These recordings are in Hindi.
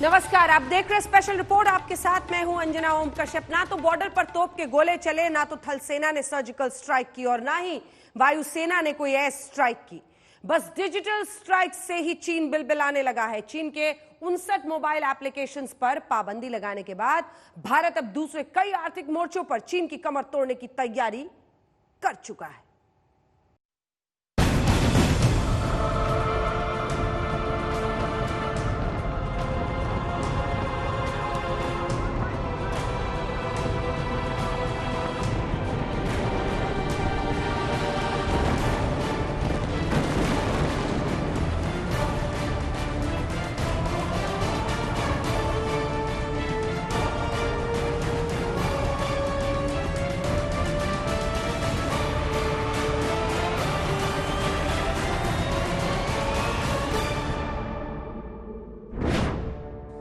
नमस्कार, आप देख रहे हैं स्पेशल रिपोर्ट। आपके साथ मैं हूं अंजना ओम कश्यप। ना तो बॉर्डर पर तोप के गोले चले, ना तो थल सेना ने सर्जिकल स्ट्राइक की और ना ही वायुसेना ने कोई एयर स्ट्राइक की। बस डिजिटल स्ट्राइक से ही चीन बिलबिलाने लगा है। चीन के 59 मोबाइल एप्लीकेशंस पर पाबंदी लगाने के बाद भारत अब दूसरे कई आर्थिक मोर्चों पर चीन की कमर तोड़ने की तैयारी कर चुका है।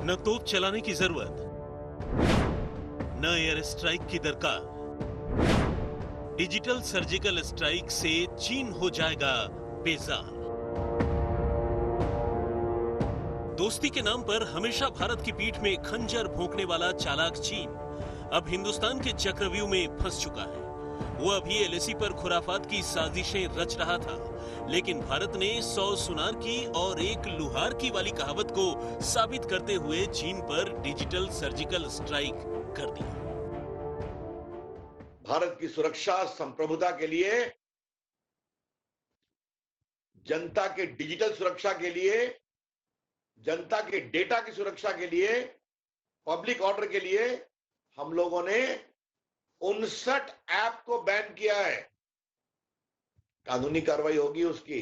न तोप चलाने की जरूरत, न एयर स्ट्राइक की दरकार। डिजिटल सर्जिकल स्ट्राइक से चीन हो जाएगा बेजार। दोस्ती के नाम पर हमेशा भारत की पीठ में खंजर भोंकने वाला चालाक चीन अब हिंदुस्तान के चक्रव्यूह में फंस चुका है। वो अभी एलएसी पर खुराफात की साजिशें रच रहा था, लेकिन भारत ने 100 सुनार की और 1 लुहार की वाली कहावत को साबित करते हुए चीन पर डिजिटल सर्जिकल स्ट्राइक कर दिया। भारत की सुरक्षा संप्रभुता के लिए, जनता के डिजिटल सुरक्षा के लिए, जनता के डेटा की सुरक्षा के लिए, पब्लिक ऑर्डर के लिए हम लोगों ने 59 ऐप को बैन किया है। कानूनी कार्रवाई होगी उसकी,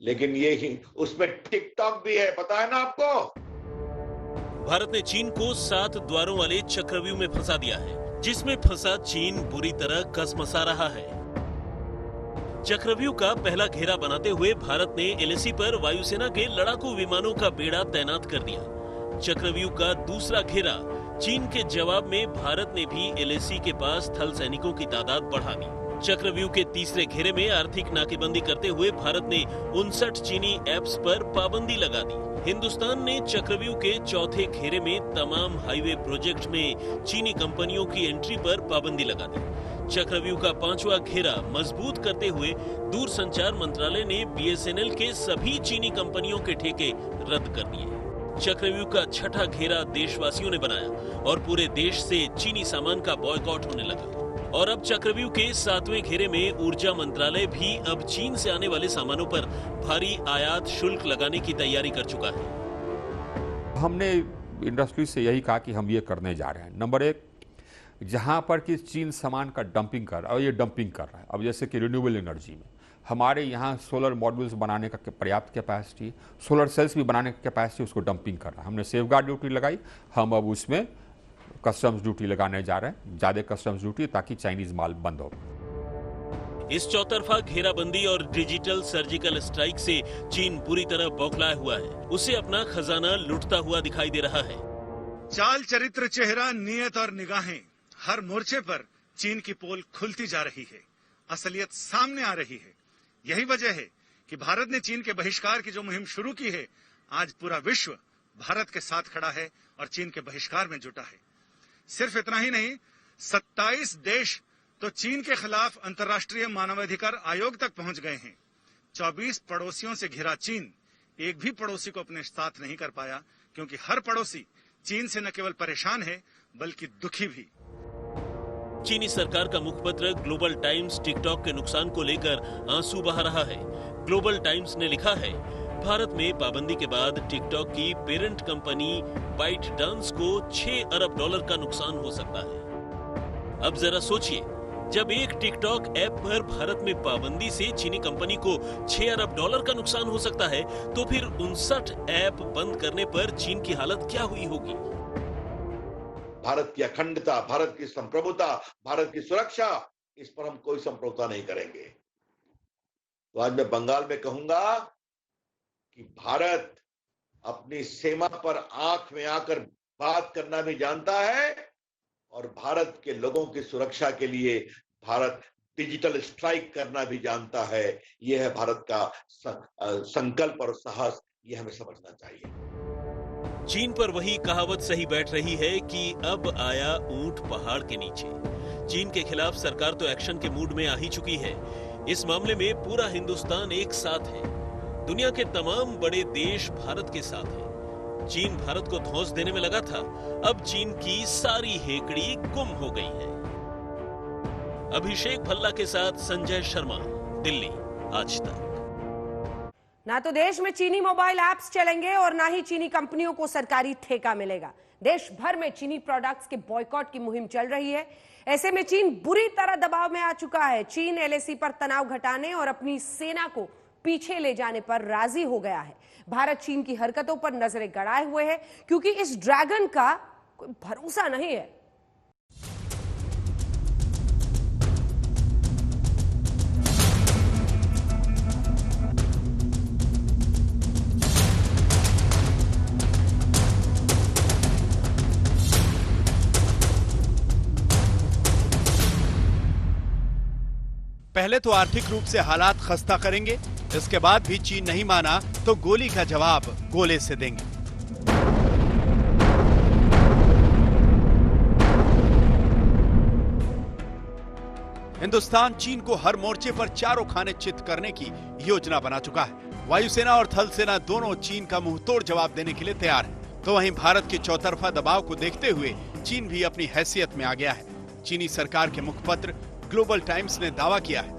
लेकिन ये ही उसमें टिकटॉक भी है, पता है ना आपको? भारत ने चीन को 7 द्वारों वाले चक्रव्यूह में फंसा दिया है, जिसमें फंसा चीन बुरी तरह कसमसा रहा है। चक्रव्यूह का पहला घेरा बनाते हुए भारत ने एलएसी पर वायुसेना के लड़ाकू विमानों का बेड़ा तैनात कर दिया। चक्रव्यूह का दूसरा घेरा चीन के जवाब में भारत ने भी एलएसी के पास थल सैनिकों की तादाद बढ़ा दी। चक्रव्यूह के तीसरे घेरे में आर्थिक नाकेबंदी करते हुए भारत ने 59 चीनी ऐप्स पर पाबंदी लगा दी। हिंदुस्तान ने चक्रव्यूह के चौथे घेरे में तमाम हाईवे प्रोजेक्ट में चीनी कंपनियों की एंट्री पर पाबंदी लगा दी। चक्रव्यूह का 5वां घेरा मजबूत करते हुए दूरसंचार मंत्रालय ने बीएसएनएल के सभी चीनी कंपनियों के ठेके रद्द कर दिए। चक्रव्यूह का 6ठा घेरा देशवासियों ने बनाया और पूरे देश से चीनी सामान का बॉयकॉट होने लगा। और अब चक्रव्यूह के 7वें घेरे में ऊर्जा मंत्रालय भी अब चीन से आने वाले सामानों पर भारी आयात शुल्क लगाने की तैयारी कर चुका है। हमने इंडस्ट्री से यही कहा कि हम ये करने जा रहे हैं। नंबर 1, जहां पर कि चीन सामान का डंपिंग कर रहा है और ये डंपिंग कर रहा है, अब जैसे कि रिन्यूएबल एनर्जी में हमारे यहाँ सोलर मॉड्यूल्स बनाने का पर्याप्त कैपेसिटी, सोलर सेल्स भी बनाने की कैपेसिटी, उसको डंपिंग कर रहा है। हमने सेफगार्ड ड्यूटी लगाई, हम अब उसमें कस्टम्स ड्यूटी लगाने जा रहे हैं, ज्यादा कस्टम्स ड्यूटी, ताकि चाइनीज माल बंद हो। इस चौतरफा घेराबंदी और डिजिटल सर्जिकल स्ट्राइक से चीन पूरी तरह बौखलाया हुआ है। उसे अपना खजाना लुटता हुआ दिखाई दे रहा है। चाल, चरित्र, चेहरा, नियत और निगाहें, हर मोर्चे पर चीन की पोल खुलती जा रही है, असलियत सामने आ रही है। यही वजह है कि भारत ने चीन के बहिष्कार की जो मुहिम शुरू की है, आज पूरा विश्व भारत के साथ खड़ा है और चीन के बहिष्कार में जुटा है। सिर्फ इतना ही नहीं, 27 देश तो चीन के खिलाफ अंतर्राष्ट्रीय मानवाधिकार आयोग तक पहुंच गए हैं। 24 पड़ोसियों से घिरा चीन एक भी पड़ोसी को अपने साथ नहीं कर पाया, क्योंकि हर पड़ोसी चीन से न केवल परेशान है बल्कि दुखी भी। चीनी सरकार का मुखपत्र ग्लोबल टाइम्स टिकटॉक के नुकसान को लेकर आंसू बहा रहा है। ग्लोबल टाइम्स ने लिखा है, भारत में पाबंदी के बाद टिकटॉक की पेरेंट कंपनी बाइटडांस को $6 अरब का नुकसान हो सकता है। अब जरा सोचिए, जब एक टिकटॉक ऐप पर भारत में पाबंदी से चीनी कंपनी को $6 अरब का नुकसान हो सकता है, तो फिर 59 ऐप बंद करने पर चीन की हालत क्या हुई होगी? भारत की अखंडता, भारत की संप्रभुता, भारत की सुरक्षा, इस पर हम कोई समझौता नहीं करेंगे। तो आज मैं बंगाल में कहूंगा कि भारत अपनी सीमा पर आंख में आकर बात करना भी जानता है और भारत के लोगों की सुरक्षा के लिए भारत डिजिटल स्ट्राइक करना भी जानता है। यह है भारत का संकल्प और साहस, यह हमें समझना चाहिए। चीन पर वही कहावत सही बैठ रही है कि अब आया ऊंट पहाड़ के नीचे। चीन के खिलाफ सरकार तो एक्शन के मूड में आ ही चुकी है। इस मामले में पूरा हिंदुस्तान एक साथ है। दुनिया के तमाम बड़े देश भारत के साथ हैं। चीन भारत को धौंस देने में लगा था, अब चीन की सारी हेकड़ी गुम हो गई है। अभिषेक भल्ला के साथ संजय शर्मा, दिल्ली, आज तक। ना तो देश में चीनी मोबाइल ऐप्स चलेंगे और ना ही चीनी कंपनियों को सरकारी ठेका मिलेगा। देश भर में चीनी प्रोडक्ट्स के बॉयकॉट की मुहिम चल रही है। ऐसे में चीन बुरी तरह दबाव में आ चुका है। चीन एलएसी पर तनाव घटाने और अपनी सेना को पीछे ले जाने पर राजी हो गया है। भारत चीन की हरकतों पर नजरें गड़ाए हुए है, क्योंकि इस ड्रैगन का कोई भरोसा नहीं है। पहले तो आर्थिक रूप से हालात खस्ता करेंगे, इसके बाद भी चीन नहीं माना तो गोली का जवाब गोले से देंगे। हिंदुस्तान चीन को हर मोर्चे पर चारों खाने चित करने की योजना बना चुका है। वायुसेना और थल सेना दोनों चीन का मुंहतोड़ जवाब देने के लिए तैयार है। तो वहीं भारत के चौतरफा दबाव को देखते हुए चीन भी अपनी हैसियत में आ गया है। चीनी सरकार के मुखपत्र ग्लोबल टाइम्स ने दावा किया है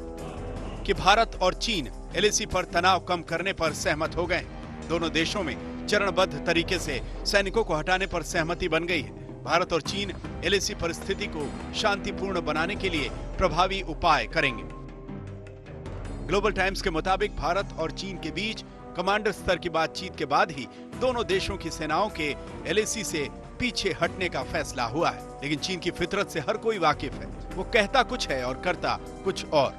कि भारत और चीन एलएसी पर तनाव कम करने पर सहमत हो गए। दोनों देशों में चरणबद्ध तरीके से सैनिकों को हटाने पर सहमति बन गई है। भारत और चीन एलएसी परिस्थिति को शांतिपूर्ण बनाने के लिए प्रभावी उपाय करेंगे। ग्लोबल टाइम्स के मुताबिक भारत और चीन के बीच कमांडर स्तर की बातचीत के बाद ही दोनों देशों की सेनाओं के एलएसी से पीछे हटने का फैसला हुआ है। लेकिन चीन की फितरत से हर कोई वाकिफ है। वो कहता कुछ है और करता कुछ और।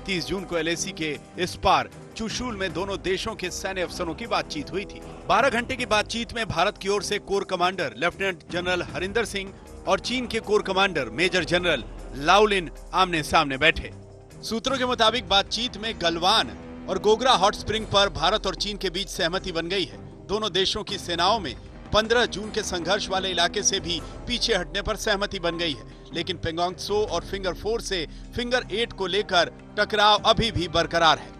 30 जून को एलएसी के इस पार चुशूल में दोनों देशों के सैन्य अफसरों की बातचीत हुई थी। 12 घंटे की बातचीत में भारत की ओर से core commander lieutenant general Harinder Singh और चीन के कोर कमांडर मेजर जनरल लाओलिन आमने सामने बैठे। सूत्रों के मुताबिक बातचीत में गलवान और गोगरा हॉट स्प्रिंग पर भारत और चीन के बीच सहमति बन गई है। दोनों देशों की सेनाओं में 15 जून के संघर्ष वाले इलाके से भी पीछे हटने पर सहमति बन गई है। लेकिन पेंगोंग त्सो और फिंगर 4 से फिंगर 8 को लेकर टकराव अभी भी बरकरार है।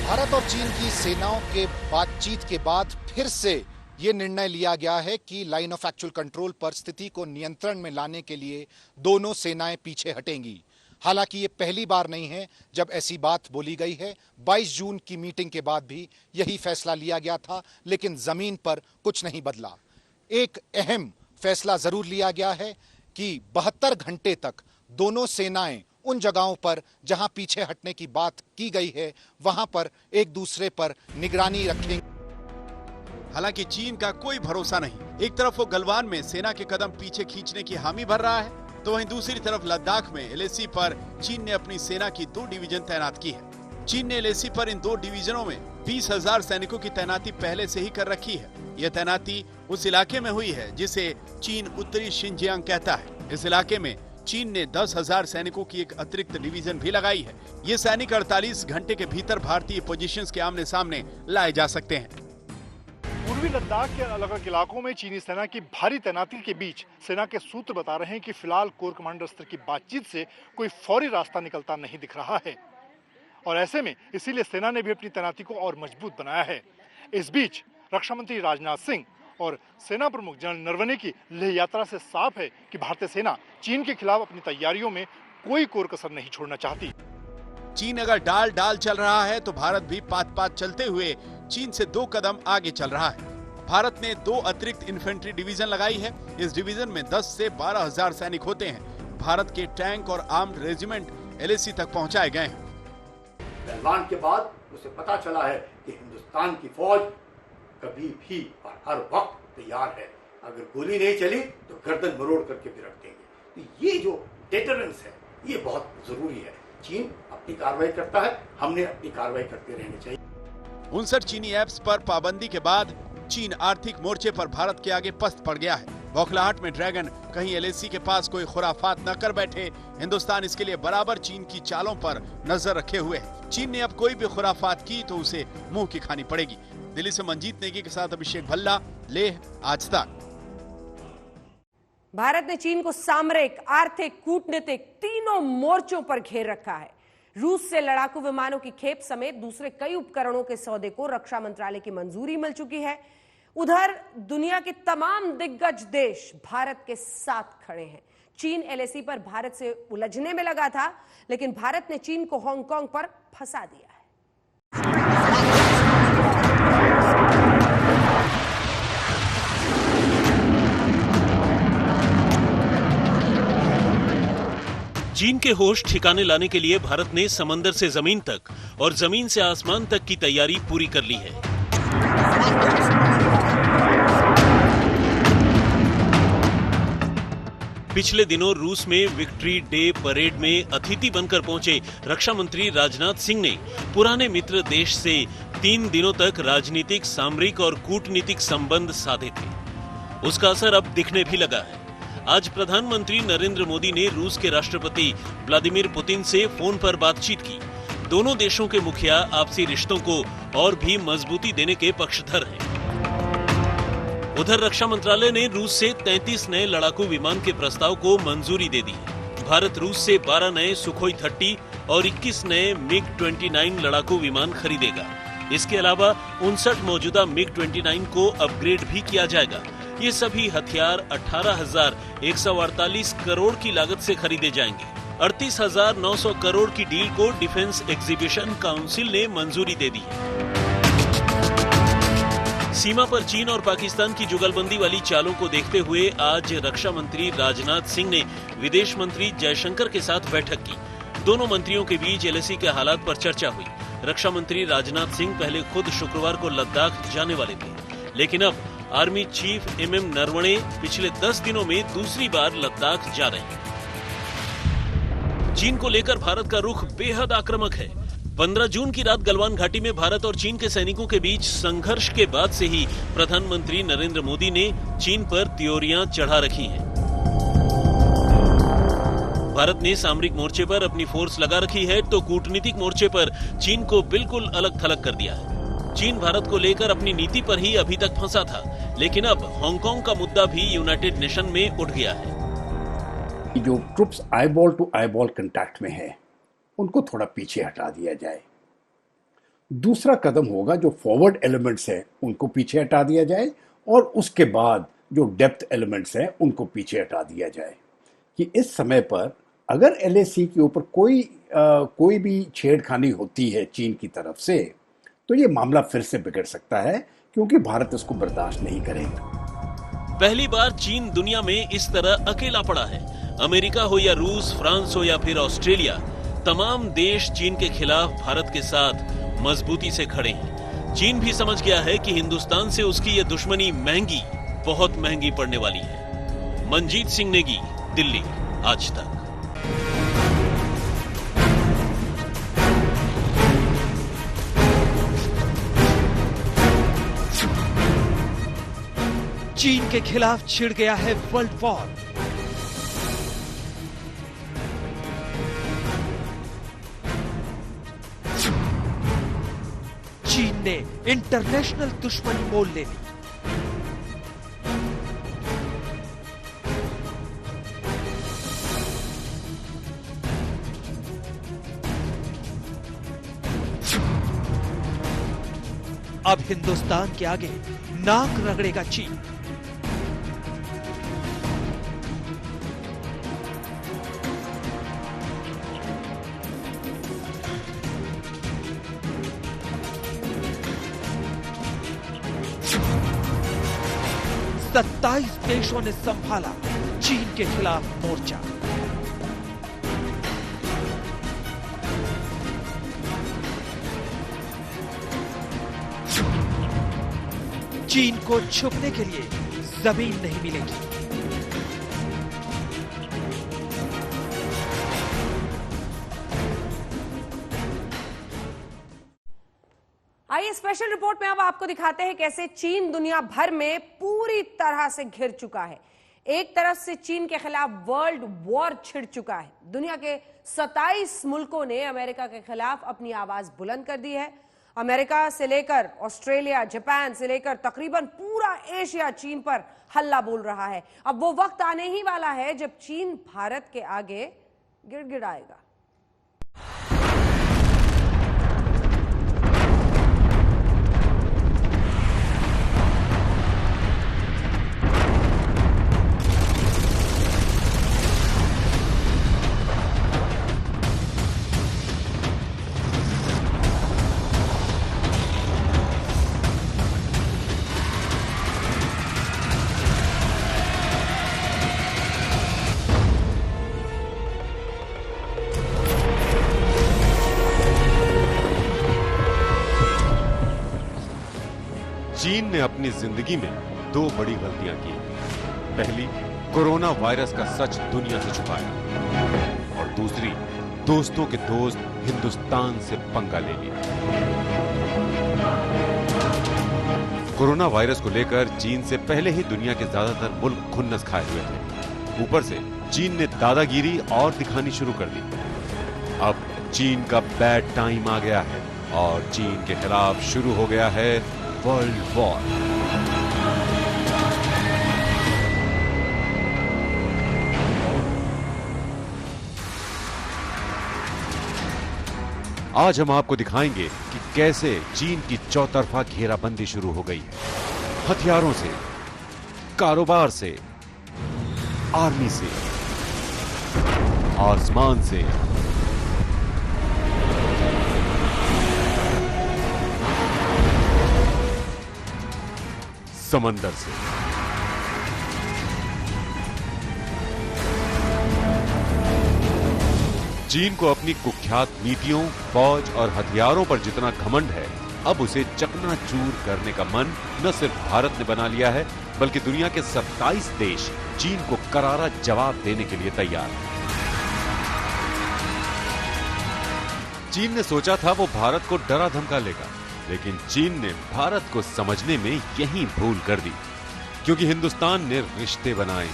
भारत और चीन की सेनाओं के बातचीत के बाद फिर से ये निर्णय लिया गया है कि लाइन ऑफ एक्चुअल कंट्रोल पर स्थिति को नियंत्रण में लाने के लिए दोनों सेनाएं पीछे हटेंगी। हालांकि ये पहली बार नहीं है जब ऐसी बात बोली गई है। 22 जून की मीटिंग के बाद भी यही फैसला लिया गया था, लेकिन जमीन पर कुछ नहीं बदला। एक अहम फैसला जरूर लिया गया है कि 72 घंटे तक दोनों सेनाएं उन जगहों पर जहां पीछे हटने की बात की गई है वहां पर एक दूसरे पर निगरानी रखेंगे। हालांकि चीन का कोई भरोसा नहीं। एक तरफ वो गलवान में सेना के कदम पीछे खींचने की हामी भर रहा है, तो वहीं दूसरी तरफ लद्दाख में एलएसी पर चीन ने अपनी सेना की 2 डिवीजन तैनात की है। चीन ने एलएसी पर इन 2 डिवीजनों में 20,000 सैनिकों की तैनाती पहले से ही कर रखी है। यह तैनाती उस इलाके में हुई है जिसे चीन उत्तरी शिनजियांग कहता है। इस इलाके में चीन ने 10,000 सैनिकों की एक अतिरिक्त डिवीजन भी लगाई है। ये सैनिक 48 घंटे के भीतर भारतीय पोजीशंस के आमने सामने लाए जा सकते हैं। पूर्वी लद्दाख के अलग अलग इलाकों में चीनी सेना की भारी तैनाती के बीच सेना के सूत्र बता रहे हैं कि फिलहाल कोर कमांडर स्तर की बातचीत से कोई फौरी रास्ता निकलता नहीं दिख रहा है और ऐसे में इसीलिए सेना ने भी अपनी तैनाती को और मजबूत बनाया है। इस बीच रक्षा मंत्री राजनाथ सिंह और सेना प्रमुख जनरल नरवणे की लेह यात्रा से साफ है कि भारतीय सेना चीन के खिलाफ अपनी तैयारियों में कोई कोर कसर नहीं छोड़ना चाहती। चीन अगर डाल डाल चल रहा है तो भारत भी पात पात चलते हुए चीन से 2 कदम आगे चल रहा है। भारत ने 2 अतिरिक्त इन्फेंट्री डिवीजन लगाई है। इस डिवीजन में 10 से 12,000 सैनिक होते हैं। भारत के टैंक और आर्म्ड रेजिमेंट एलएसी तक पहुंचाए गए हैं। गलवान के बाद उसे पता चला है कि हिंदुस्तान की फौज कभी भी और हर वक्त तैयार है। अगर गोली नहीं चली तो गर्दन मरोड़ करके भी रख देंगे। तो ये जो डेटरेंस है ये बहुत जरूरी है। चीन अपनी कार्रवाई करता है, हमने अपनी कार्रवाई करते रहनी चाहिए। 59 चीनी ऐप्स पर पाबंदी के बाद चीन आर्थिक मोर्चे पर भारत के आगे पस्त पड़ गया है। बौखलाहट में ड्रैगन कहीं एलएसी के पास कोई खुराफात न कर बैठे। हिंदुस्तान इसके लिए बराबर चीन की चालों पर नजर रखे हुए है। चीन ने अब कोई भी खुराफात की तो उसे मुंह की खानी पड़ेगी। दिल्ली से मंजीत नेगी के साथ अभिषेक भल्ला, लेह, आज तक। भारत ने चीन को सामरिक, आर्थिक, कूटनीतिक तीनों मोर्चों पर घेर रखा है। रूस से लड़ाकू विमानों की खेप समेत दूसरे कई उपकरणों के सौदे को रक्षा मंत्रालय की मंजूरी मिल चुकी है। उधर दुनिया के तमाम दिग्गज देश भारत के साथ खड़े हैं। चीन एलएसी पर भारत से उलझने में लगा था, लेकिन भारत ने चीन को हांगकांग पर फंसा दिया है। चीन के होश ठिकाने लाने के लिए भारत ने समंदर से जमीन तक और जमीन से आसमान तक की तैयारी पूरी कर ली है। पिछले दिनों रूस में विक्ट्री डे परेड में अतिथि बनकर पहुंचे रक्षा मंत्री राजनाथ सिंह ने पुराने मित्र देश से 3 दिनों तक राजनीतिक, सामरिक और कूटनीतिक संबंध साधे थे। उसका असर अब दिखने भी लगा है। आज प्रधानमंत्री नरेंद्र मोदी ने रूस के राष्ट्रपति व्लादिमीर पुतिन से फोन पर बातचीत की। दोनों देशों के मुखिया आपसी रिश्तों को और भी मजबूती देने के पक्षधर हैं। उधर रक्षा मंत्रालय ने रूस से 33 नए लड़ाकू विमान के प्रस्ताव को मंजूरी दे दी है। भारत रूस से 12 नए सुखोई 30 और 21 नए मिग-29 लड़ाकू विमान खरीदेगा। इसके अलावा 59 मौजूदा मिग-29 को अपग्रेड भी किया जाएगा। ये सभी हथियार 18,148 करोड़ की लागत से खरीदे जाएंगे। 38,900 करोड़ की डील को डिफेंस एग्जीबिशन काउंसिल ने मंजूरी दे दी है। सीमा पर चीन और पाकिस्तान की जुगलबंदी वाली चालों को देखते हुए आज रक्षा मंत्री राजनाथ सिंह ने विदेश मंत्री जयशंकर के साथ बैठक की। दोनों मंत्रियों के बीच एलएसी के हालात पर चर्चा हुई। रक्षा मंत्री राजनाथ सिंह पहले खुद शुक्रवार को लद्दाख जाने वाले थे, लेकिन अब आर्मी चीफ एमएम नरवणे पिछले 10 दिनों में दूसरी बार लद्दाख जा रहे हैं। चीन को लेकर भारत का रुख बेहद आक्रामक है। 15 जून की रात गलवान घाटी में भारत और चीन के सैनिकों के बीच संघर्ष के बाद से ही प्रधानमंत्री नरेंद्र मोदी ने चीन पर त्योरियां चढ़ा रखी हैं। भारत ने सामरिक मोर्चे पर अपनी फोर्स लगा रखी है, तो कूटनीतिक मोर्चे पर चीन को बिल्कुल अलग थलग कर दिया है। चीन भारत को लेकर अपनी नीति पर ही अभी तक फंसा था, लेकिन अब हांगकांग का मुद्दा भी यूनाइटेड नेशन में उठ गया है। जो troops eyeball to eyeball contact में है, उनको थोड़ा पीछे हटा दिया जाए। दूसरा कदम होगा जो फॉरवर्ड एलिमेंट्स हैं उनको पीछे हटा दिया जाए, और उसके बाद जो डेप्थ एलिमेंट्स हैं उनको पीछे हटा दिया जाए। कि इस समय पर अगर एलएसी के ऊपर कोई भी छेड़खानी होती है चीन की तरफ से, तो ये मामला फिर से बिगड़ सकता है, क्योंकि भारत इसको बर्दाश्त नहीं करेगा। पहली बार चीन दुनिया में इस तरह अकेला पड़ा है। अमेरिका हो या रूस, फ्रांस हो या फिर ऑस्ट्रेलिया, तमाम देश चीन के खिलाफ भारत के साथ मजबूती से खड़े हैं। चीन भी समझ गया है कि हिंदुस्तान से उसकी ये दुश्मनी महंगी, बहुत महंगी पड़ने वाली है। मंजीत सिंह नेगी, दिल्ली, आज तक। चीन के खिलाफ छिड़ गया है वर्ल्ड वॉर। चीन ने इंटरनेशनल दुश्मनी मोल ले ली। अब हिंदुस्तान के आगे नाक रगड़ेगा चीन। सत्ताईस देशों ने संभाला चीन के खिलाफ मोर्चा। चीन को छुपने के लिए जमीन नहीं मिलेगी। आइए स्पेशल रिपोर्ट में अब आपको दिखाते हैं कैसे चीन दुनिया भर में पूरी तरह से घिर चुका है। एक तरफ से चीन के खिलाफ वर्ल्ड वॉर छिड़ चुका है। दुनिया के 27 मुल्कों ने अमेरिका के खिलाफ अपनी आवाज बुलंद कर दी है। अमेरिका से लेकर ऑस्ट्रेलिया, जापान से लेकर तकरीबन पूरा एशिया चीन पर हल्ला बोल रहा है। अब वो वक्त आने ही वाला है जब चीन भारत के आगे गिड़गिड़ाएगा। चीन ने अपनी जिंदगी में 2 बड़ी गलतियां की। पहली, कोरोना वायरस का सच दुनिया से छुपाया और दूसरी, दोस्तों के दोस्त हिंदुस्तान से पंगा ले लिया। कोरोना वायरस को लेकर चीन से पहले ही दुनिया के ज्यादातर मुल्क खुन्नस खाए हुए थे। ऊपर से चीन ने दादागिरी और दिखानी शुरू कर दी। अब चीन का बैड टाइम आ गया है और चीन के खिलाफ शुरू हो गया है वर्ल्ड वॉर। आज हम आपको दिखाएंगे कि कैसे चीन की चौतरफा घेराबंदी शुरू हो गई है। हथियारों से, कारोबार से, आर्मी से, आसमान से, समंदर से। चीन को अपनी कुख्यात नीतियों, फौज और हथियारों पर जितना घमंड है, अब उसे चकनाचूर करने का मन न सिर्फ भारत ने बना लिया है, बल्कि दुनिया के 27 देश चीन को करारा जवाब देने के लिए तैयार हैं। चीन ने सोचा था वो भारत को डरा धमका लेगा, लेकिन चीन ने भारत को समझने में यही भूल कर दी, क्योंकि हिंदुस्तान ने रिश्ते बनाए।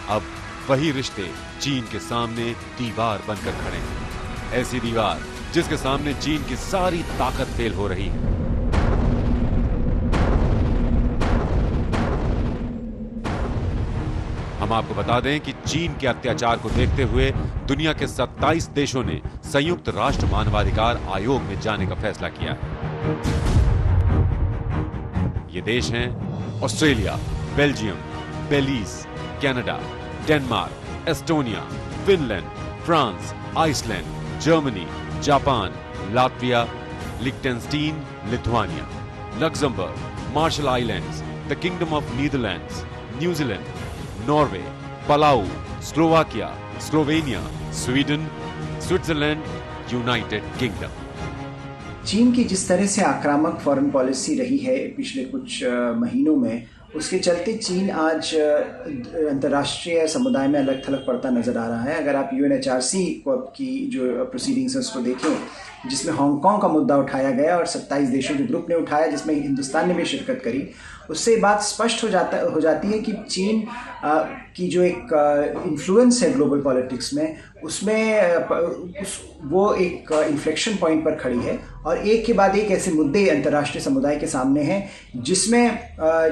अब वही रिश्ते चीन के सामने दीवार बनकर खड़े हैं। ऐसी दीवार जिसके सामने चीन की सारी ताकत फेल हो रही है। हम आपको बता दें कि चीन के अत्याचार को देखते हुए दुनिया के 27 देशों ने संयुक्त राष्ट्र मानवाधिकार आयोग में जाने का फैसला किया है। ये देश हैं Australia, Belgium, Belize, Canada, Denmark, Estonia, Finland, France, Iceland, Germany, Japan, Latvia, Liechtenstein, Lithuania, Luxembourg, Marshall Islands, the Kingdom of Netherlands, New Zealand, Norway, Palau, Slovakia, Slovenia, Sweden, Switzerland, United Kingdom. चीन की जिस तरह से आक्रामक फॉरेन पॉलिसी रही है पिछले कुछ महीनों में, उसके चलते चीन आज अंतर्राष्ट्रीय समुदाय में अलग थलग पड़ता नजर आ रहा है। अगर आप UNHRC की जो प्रोसीडिंग्स है उसको देखें, जिसमें हांगकांग का मुद्दा उठाया गया और 27 देशों के ग्रुप ने उठाया, जिसमें हिंदुस्तान ने भी शिरकत करी, उससे बात स्पष्ट हो जाती है कि चीन की जो एक इन्फ्लुएंस है ग्लोबल पॉलिटिक्स में, उसमें वो एक इन्फ्लेक्शन पॉइंट पर खड़ी है और एक के बाद एक ऐसे मुद्दे अंतर्राष्ट्रीय समुदाय के सामने हैं जिसमें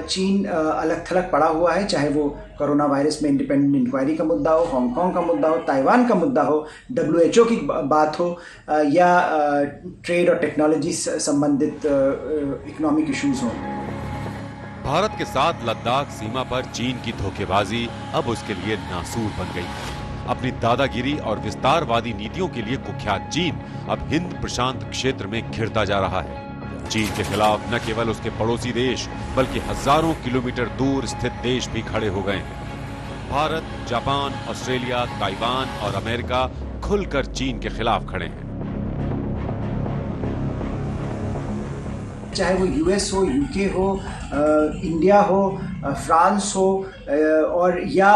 चीन अलग थलग पड़ा हुआ है, चाहे वो कोरोना वायरस में इंडिपेंडेंट इंक्वायरी का मुद्दा हो, हांगकांग का मुद्दा हो, ताइवान का मुद्दा हो, WHO की बात हो या ट्रेड और टेक्नोलॉजी संबंधित इकोनॉमिक इश्यूज हों। भारत के साथ लद्दाख सीमा पर चीन की धोखेबाजी अब उसके लिए नासूर बन गई है। अपनी दादागिरी और विस्तारवादी नीतियों के लिए कुख्यात चीन अब हिंद प्रशांत क्षेत्र में घिरता जा रहा है। चीन के खिलाफ न केवल उसके पड़ोसी देश बल्कि हजारों किलोमीटर दूर स्थित देश भी खड़े हो गए हैं। भारत, जापान, ऑस्ट्रेलिया, ताइवान और अमेरिका खुलकर चीन के खिलाफ खड़े हैं। चाहे वो US हो, UK हो, इंडिया हो, फ्रांस हो और या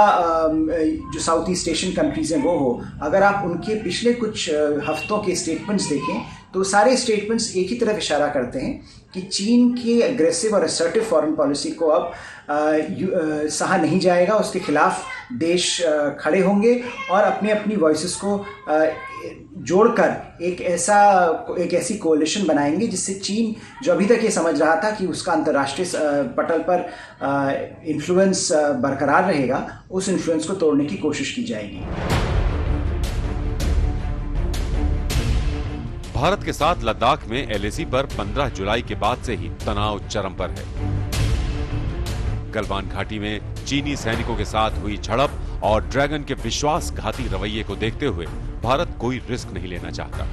जो साउथ ईस्ट एशियन कंट्रीज़ हैं वो हो, अगर आप उनके पिछले कुछ हफ्तों के स्टेटमेंट्स देखें तो सारे स्टेटमेंट्स एक ही तरफ इशारा करते हैं कि चीन की एग्रेसिव और असर्टिव फॉरेन पॉलिसी को अब सहा नहीं जाएगा। उसके खिलाफ देश खड़े होंगे और अपनी अपनी वॉइसेस को जोड़कर एक ऐसी कोalition बनाएंगे जिससे चीन, जो अभी तक ये समझ रहा था कि उसका अंतर्राष्ट्रीय पटल पर इन्फ्लुएंस बरकरार रहेगा, उस इन्फ्लुएंस को तोड़ने की कोशिश की जाएगी। भारत के साथ लद्दाख में एलएसी पर 15 जुलाई के बाद से ही तनाव चरम पर है। गलवान घाटी में चीनी सैनिकों के साथ हुई झड़प और ड्रैगन के विश्वासघाती रवैये को देखते हुए भारत कोई रिस्क नहीं लेना चाहता।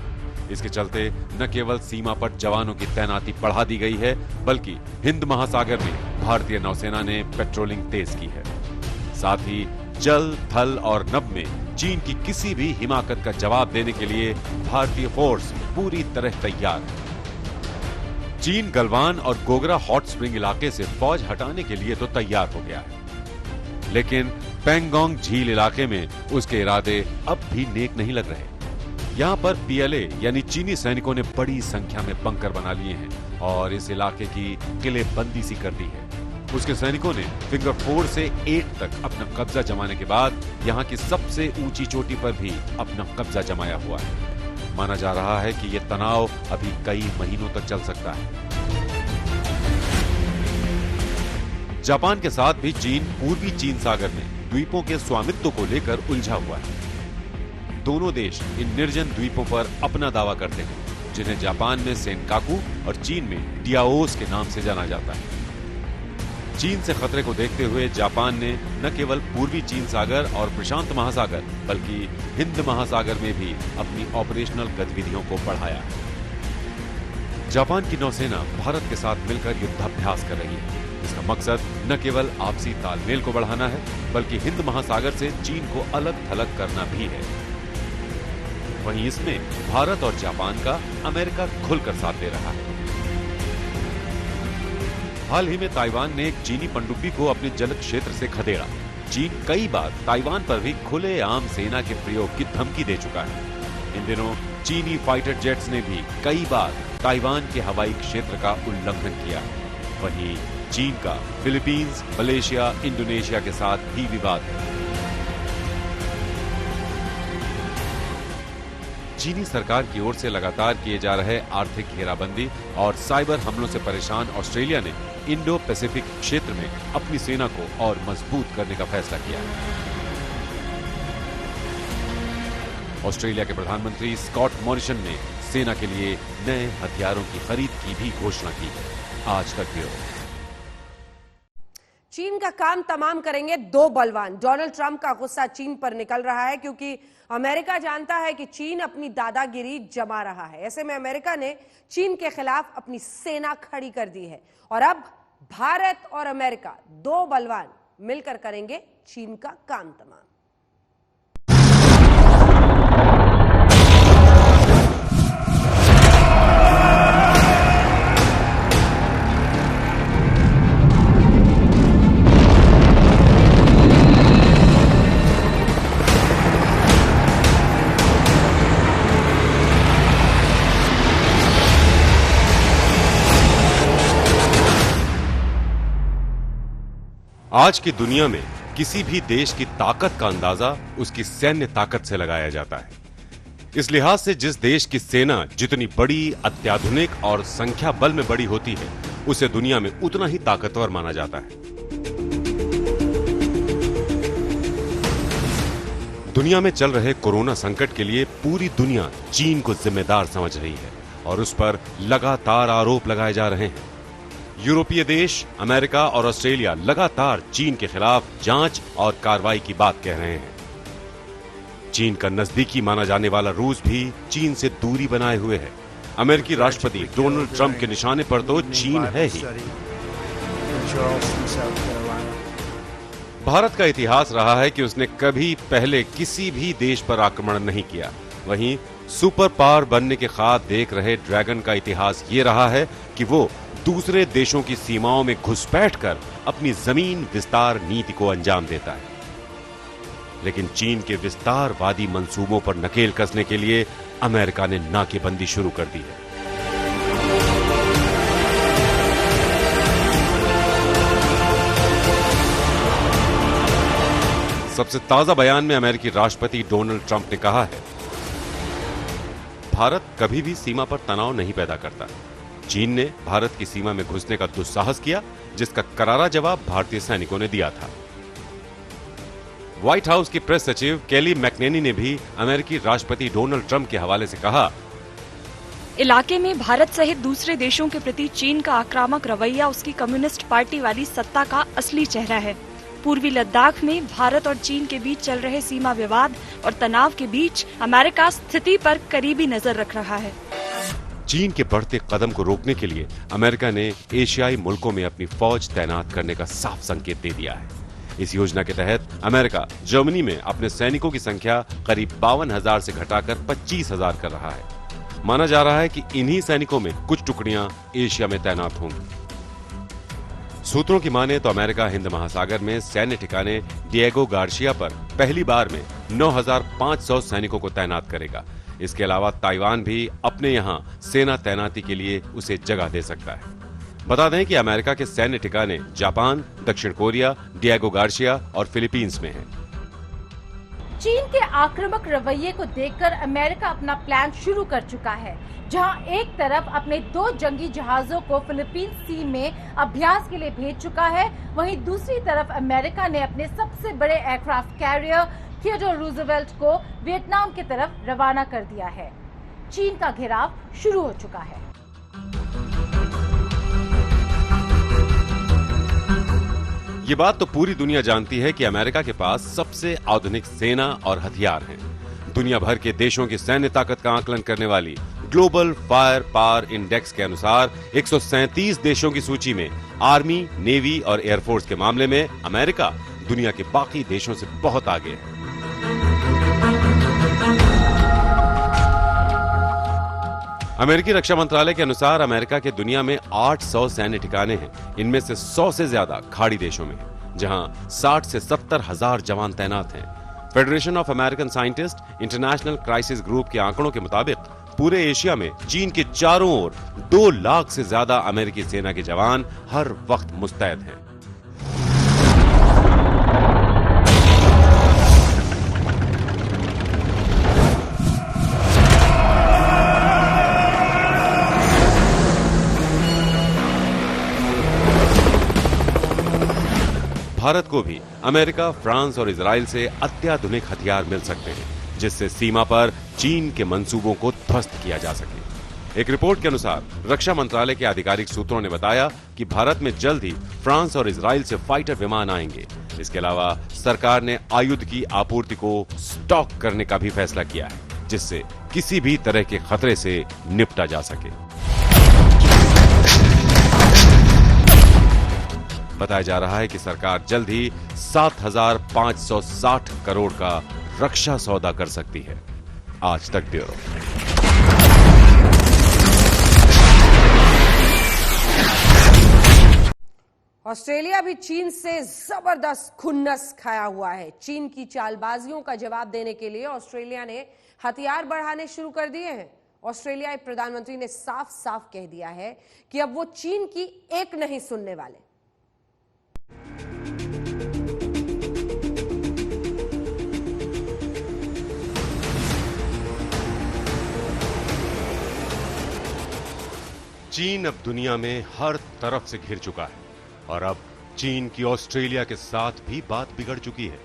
इसके चलते न केवल सीमा पर जवानों की तैनाती बढ़ा दी गई है, बल्कि हिंद महासागर में भारतीय नौसेना ने पेट्रोलिंग तेज की है। साथ ही जल, थल और नभ में चीन की किसी भी हिमाकत का जवाब देने के लिए भारतीय फोर्स पूरी तरह तैयार है। चीन गलवान और गोगरा हॉट स्प्रिंग इलाके से फौज हटाने के लिए तो तैयार हो गया है, लेकिन पेंगोंग झील इलाके में उसके इरादे अब भी नेक नहीं लग रहे। यहाँ पर पीएलए यानी चीनी सैनिकों ने बड़ी संख्या में बंकर बना लिए हैं और इस इलाके की किलेबंदी सी कर दी है। उसके सैनिकों ने फिंगर 4 से 8 तक अपना कब्जा जमाने के बाद यहाँ की सबसे ऊंची चोटी पर भी अपना कब्जा जमाया हुआ है। माना जा रहा है कि यह तनाव अभी कई महीनों तक चल सकता है। जापान के साथ भी चीन पूर्वी चीन सागर में द्वीपों के स्वामित्व को लेकर उलझा हुआ है। दोनों देश इन निर्जन द्वीपों पर अपना दावा करते हैं, जिन्हें जापान में सेनकाकू और चीन में डियाओस के नाम से जाना जाता है। चीन से खतरे को देखते हुए जापान ने न केवल पूर्वी चीन सागर और प्रशांत महासागर, बल्कि हिंद महासागर में भी अपनी ऑपरेशनल गतिविधियों को बढ़ाया है। जापान की नौसेना भारत के साथ मिलकर युद्धाभ्यास कर रही है। इसका मकसद न केवल आपसी तालमेल को बढ़ाना है, बल्कि हिंद महासागर से चीन को अलग थलग करना भी है। वहीं इसमें भारत और जापान का अमेरिका खुलकर साथ दे रहा है। हाल ही में ताइवान ने एक चीनी पनडुब्बी को अपने जल क्षेत्र से खदेड़ा। चीन कई बार ताइवान पर भी खुलेआम सेना के प्रयोग की धमकी दे चुका है। इन दिनों चीनी फाइटर जेट्स ने भी कई बार ताइवान के हवाई क्षेत्र का उल्लंघन किया। वहीं चीन का फिलीपींस, मलेशिया, इंडोनेशिया के साथ भी विवाद है। चीनी सरकार की ओर से लगातार किए जा रहे आर्थिक घेराबंदी और साइबर हमलों से परेशान ऑस्ट्रेलिया ने इंडो पैसिफिक क्षेत्र में अपनी सेना को और मजबूत करने का फैसला किया है। ऑस्ट्रेलिया के प्रधानमंत्री स्कॉट मॉरिसन ने सेना के लिए नए हथियारों की खरीद की भी घोषणा की है। आज तक ब्यूरो। चीन का काम तमाम करेंगे दो बलवान। डोनाल्ड ट्रंप का गुस्सा चीन पर निकल रहा है क्योंकि अमेरिका जानता है कि चीन अपनी दादागिरी जमा रहा है। ऐसे में अमेरिका ने चीन के खिलाफ अपनी सेना खड़ी कर दी है और अब भारत और अमेरिका दो बलवान मिलकर करेंगे चीन का काम तमाम। आज की दुनिया में किसी भी देश की ताकत का अंदाजा उसकी सैन्य ताकत से लगाया जाता है। इस लिहाज से जिस देश की सेना जितनी बड़ी, अत्याधुनिक और संख्या बल में बड़ी होती है, उसे दुनिया में उतना ही ताकतवर माना जाता है। दुनिया में चल रहे कोरोना संकट के लिए पूरी दुनिया चीन को जिम्मेदार समझ रही है और उस पर लगातार आरोप लगाए जा रहे हैं। यूरोपीय देश, अमेरिका और ऑस्ट्रेलिया लगातार चीन के खिलाफ जांच और कार्रवाई की बात कह रहे हैं। चीन का नजदीकी माना जाने वाला रूस भी चीन से दूरी बनाए हुए है। अमेरिकी राष्ट्रपति डोनाल्ड ट्रंप के निशाने पर तो चीन है ही। भारत का इतिहास रहा है कि उसने कभी पहले किसी भी देश पर आक्रमण नहीं किया। वहीं सुपर पावर बनने के ख्वाब देख रहे ड्रैगन का इतिहास ये रहा है कि वो दूसरे देशों की सीमाओं में घुसपैठ कर अपनी जमीन विस्तार नीति को अंजाम देता है। लेकिन चीन के विस्तारवादी मंसूबों पर नकेल कसने के लिए अमेरिका ने नाकेबंदी शुरू कर दी है। सबसे ताजा बयान में अमेरिकी राष्ट्रपति डोनाल्ड ट्रंप ने कहा है, भारत कभी भी सीमा पर तनाव नहीं पैदा करता। चीन ने भारत की सीमा में घुसने का दुस्साहस किया, जिसका करारा जवाब भारतीय सैनिकों ने दिया था। व्हाइट हाउस की प्रेस सचिव केली मैकनेनी ने भी अमेरिकी राष्ट्रपति डोनाल्ड ट्रंप के हवाले से कहा, इलाके में भारत सहित दूसरे देशों के प्रति चीन का आक्रामक रवैया उसकी कम्युनिस्ट पार्टी वाली सत्ता का असली चेहरा है। पूर्वी लद्दाख में भारत और चीन के बीच चल रहे सीमा विवाद और तनाव के बीच अमेरिका स्थिति पर करीबी नजर रख रहा है। चीन के बढ़ते कदम को रोकने के लिए अमेरिका ने एशियाई मुल्कों में अपनी फौज तैनात करने का साफ संकेत दे दिया है। इस योजना के तहत अमेरिका जर्मनी में अपने सैनिकों की संख्या करीब 52,000 से घटाकर 25,000 कर रहा है। माना जा रहा है कि इन्हीं सैनिकों में कुछ टुकड़ियां एशिया में तैनात होंगी। सूत्रों की माने तो अमेरिका हिंद महासागर में सैन्य ठिकाने डिएगो गार्सिया पर पहली बार में 9,500 सैनिकों को तैनात करेगा। इसके अलावा ताइवान भी अपने यहां सेना तैनाती के लिए उसे जगह दे सकता है। बता दें कि अमेरिका के सैन्य ठिकाने जापान, दक्षिण कोरिया, डिएगो गार्सिया और फिलीपींस में हैं। चीन के आक्रामक रवैये को देखकर अमेरिका अपना प्लान शुरू कर चुका है, जहां एक तरफ अपने 2 जंगी जहाजों को फिलीपींस सी में अभ्यास के लिए भेज चुका है, वहीं दूसरी तरफ अमेरिका ने अपने सबसे बड़े एयरक्राफ्ट कैरियर थियोडोर रूजवेल्ट को वियतनाम की तरफ रवाना कर दिया है। चीन का घेराव शुरू हो चुका है। ये बात तो पूरी दुनिया जानती है कि अमेरिका के पास सबसे आधुनिक सेना और हथियार हैं। दुनिया भर के देशों की सैन्य ताकत का आकलन करने वाली ग्लोबल फायर पावर इंडेक्स के अनुसार 137 देशों की सूची में आर्मी, नेवी और एयरफोर्स के मामले में अमेरिका दुनिया के बाकी देशों से बहुत आगे है। अमेरिकी रक्षा मंत्रालय के अनुसार अमेरिका के दुनिया में 800 सैन्य ठिकाने हैं। इनमें से 100 से ज्यादा खाड़ी देशों में हैं, जहां 60 से 70 हजार जवान तैनात हैं। Federation of American scientist international crisis group के आंकड़ों के मुताबिक पूरे एशिया में चीन के चारों ओर 2 लाख से ज्यादा अमेरिकी सेना के जवान हर वक्त मुस्तैद हैं। भारत को भी अमेरिका, फ्रांस और इजराइल से अत्याधुनिक हथियार मिल सकते हैं, जिससे सीमा पर चीन के मंसूबों को ध्वस्त किया जा सके। एक रिपोर्ट के अनुसार रक्षा मंत्रालय के आधिकारिक सूत्रों ने बताया कि भारत में जल्द ही फ्रांस और इजराइल से फाइटर विमान आएंगे। इसके अलावा सरकार ने आयुध की आपूर्ति को स्टॉक करने का भी फैसला किया है, जिससे किसी भी तरह के खतरे से निपटा जा सके। बताया जा रहा है कि सरकार जल्द ही 7,560 करोड़ का रक्षा सौदा कर सकती है। आज तक ब्यूरो। ऑस्ट्रेलिया भी चीन से जबरदस्त खुन्नस खाया हुआ है। चीन की चालबाजियों का जवाब देने के लिए ऑस्ट्रेलिया ने हथियार बढ़ाने शुरू कर दिए हैं। ऑस्ट्रेलियाई प्रधानमंत्री ने साफ साफ कह दिया है कि अब वो चीन की एक नहीं सुनने वाले। चीन अब दुनिया में हर तरफ से घिर चुका है और अब चीन की ऑस्ट्रेलिया के साथ भी बात बिगड़ चुकी है।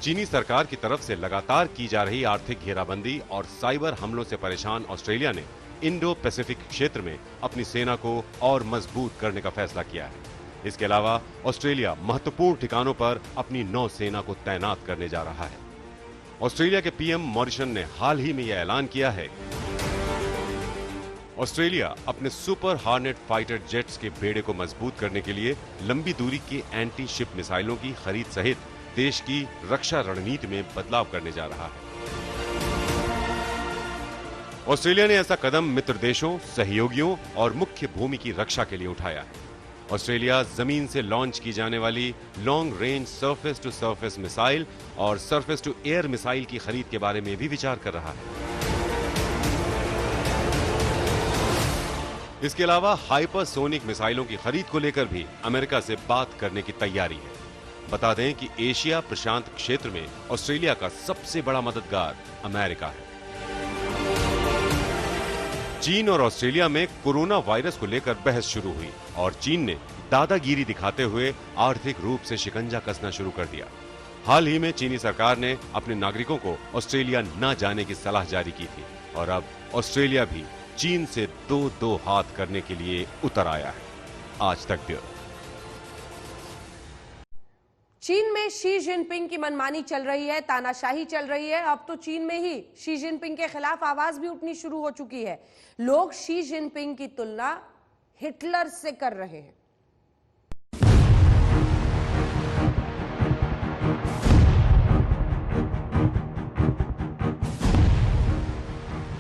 चीनी सरकार की तरफ से लगातार की जा रही आर्थिक घेराबंदी और साइबर हमलों से परेशान ऑस्ट्रेलिया ने इंडो पैसिफिक क्षेत्र में अपनी सेना को और मजबूत करने का फैसला किया है। इसके अलावा ऑस्ट्रेलिया महत्वपूर्ण ठिकानों पर अपनी नौसेना को तैनात करने जा रहा है। ऑस्ट्रेलिया के पीएम मॉरिसन ने हाल ही में यह ऐलान किया है। ऑस्ट्रेलिया अपने सुपर हार्नेट फाइटर जेट्स के बेड़े को मजबूत करने के लिए लंबी दूरी के एंटी शिप मिसाइलों की खरीद सहित देश की रक्षा रणनीति में बदलाव करने जा रहा है। ऑस्ट्रेलिया ने ऐसा कदम मित्र देशों, सहयोगियों और मुख्य भूमि की रक्षा के लिए उठाया है। ऑस्ट्रेलिया जमीन से लॉन्च की जाने वाली long range surface to surface missile और सरफेस टू एयर मिसाइल की खरीद के बारे में भी विचार कर रहा है। इसके अलावा हाइपरसोनिक मिसाइलों की खरीद को लेकर भी अमेरिका से बात करने की तैयारी है। बता दें कि एशिया प्रशांत क्षेत्र में ऑस्ट्रेलिया का सबसे बड़ा मददगार अमेरिका है। चीन और ऑस्ट्रेलिया में कोरोना वायरस को लेकर बहस शुरू हुई और चीन ने दादागिरी दिखाते हुए आर्थिक रूप से शिकंजा कसना शुरू कर दिया। हाल ही में चीनी सरकार ने अपने नागरिकों को ऑस्ट्रेलिया न जाने की सलाह जारी की थी और अब ऑस्ट्रेलिया भी चीन से दो हाथ करने के लिए उतर आया है। आज तक ब्यूरो। चीन में शी जिनपिंग की मनमानी चल रही है, तानाशाही चल रही है। अब तो चीन में ही शी जिनपिंग के खिलाफ आवाज भी उठनी शुरू हो चुकी है। लोग शी जिनपिंग की तुलना हिटलर से कर रहे हैं।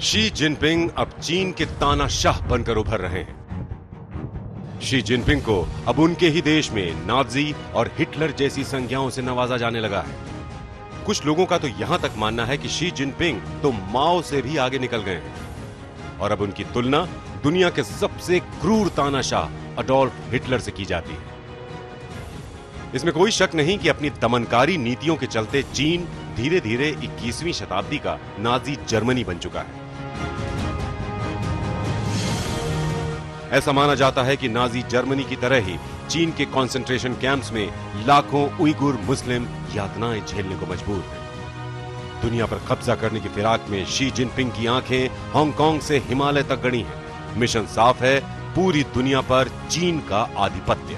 शी जिनपिंग अब चीन के तानाशाह बनकर उभर रहे हैं। शी जिनपिंग को अब उनके ही देश में नाजी और हिटलर जैसी संज्ञाओं से नवाजा जाने लगा है। कुछ लोगों का तो यहां तक मानना है कि शी जिनपिंग तो माओ से भी आगे निकल गए हैं और अब उनकी तुलना दुनिया के सबसे क्रूर तानाशाह अडोल्फ हिटलर से की जाती है। इसमें कोई शक नहीं कि अपनी दमनकारी नीतियों के चलते चीन धीरे धीरे 21वीं शताब्दी का नाजी जर्मनी बन चुका है। ऐसा माना जाता है कि नाजी जर्मनी की तरह ही चीन के कंसंट्रेशन कैंप्स में लाखों उइगुर मुस्लिम यातनाएं झेलने को मजबूर हैं। दुनिया पर कब्जा करने की फिराक में शी जिनपिंग की आंखें हांगकांग से हिमालय तक गड़ी हैं। मिशन साफ है, पूरी दुनिया पर चीन का आधिपत्य।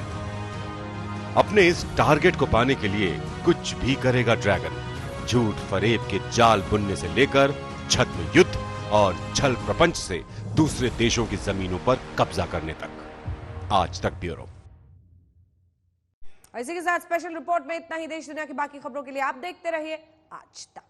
अपने इस टारगेट को पाने के लिए कुछ भी करेगा ड्रैगन। झूठ फरेब के जाल बुनने से लेकर छद्म युद्ध और छल प्रपंच से दूसरे देशों की जमीनों पर कब्जा करने तक। आज तक ब्यूरो। इसी के साथ स्पेशल रिपोर्ट में इतना ही। देश दुनिया की बाकी खबरों के लिए आप देखते रहिए आज तक।